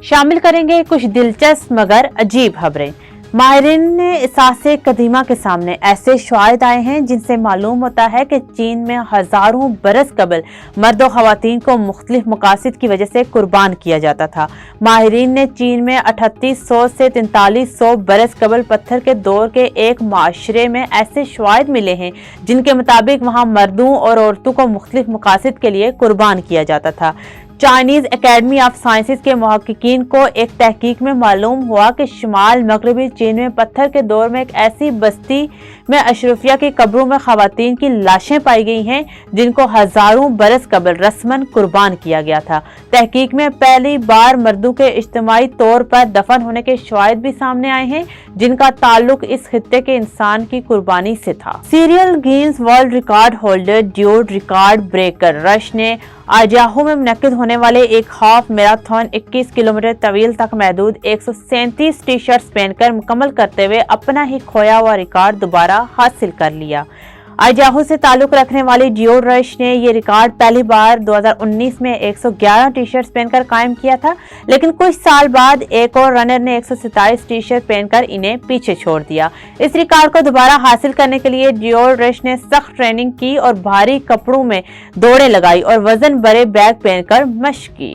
शामिल करेंगे कुछ दिलचस्प मगर अजीब खबरें। माहिरीन ने असासे कदीमा के सामने ऐसे शवाहिद आए हैं जिनसे मालूम होता है कि चीन में हजारों बरस कबल मर्द और खवातीन को मुख्तलिफ मकासद की वजह से कुर्बान किया जाता था। माहिरीन ने चीन में 3800 से 4300 बरस कबल पत्थर के दौर के एक माशरे में ऐसे शवाहिद मिले हैं जिनके मुताबिक वहाँ मर्दों और औरतों को मुख्तलिफ मकासद के लिए कुर्बान किया जाता था। चाइनीज एकेडमी ऑफ साइंसेज के मुहक्किकीन को एक तहकीक में मालूम हुआ कि शुमाल मगरबी चीन में पत्थर के दौर में एक ऐसी बस्ती में अशरफिया की कब्रों में खवातीन की लाशें पाई गई हैं जिनको हजारों बरस कबल रस्मन कुर्बान किया गया था। तहकीक में पहली बार मर्दों के इज्तिमाई तौर पर दफन होने के शवाहिद भी सामने आए हैं जिनका ताल्लुक इस खित्ते के इंसान की कुर्बानी से था। Serial Guinness world record holder dude record breaker rush ने आजाहू में मुनक्किद होने वाले एक हाफ मैराथन 21 किलोमीटर तवील तक महदूद 137 टी शर्ट्स पहनकर मुकम्मल करते हुए अपना ही खोया हुआ रिकॉर्ड दोबारा हासिल कर लिया। आजाहू से ताल्लुक रखने वाली ड्यूड रश ने यह रिकॉर्ड पहली बार 2019 में 111 टी शर्ट्स पहनकर कायम किया था, लेकिन कुछ साल बाद एक और रनर ने 127 टी शर्ट पहनकर इन्हें पीछे छोड़ दिया। इस रिकॉर्ड को दोबारा हासिल करने के लिए ड्यूड रश ने सख्त ट्रेनिंग की और भारी कपड़ों में दौड़ें लगाई और वजन भरे बैग पहनकर मशक की।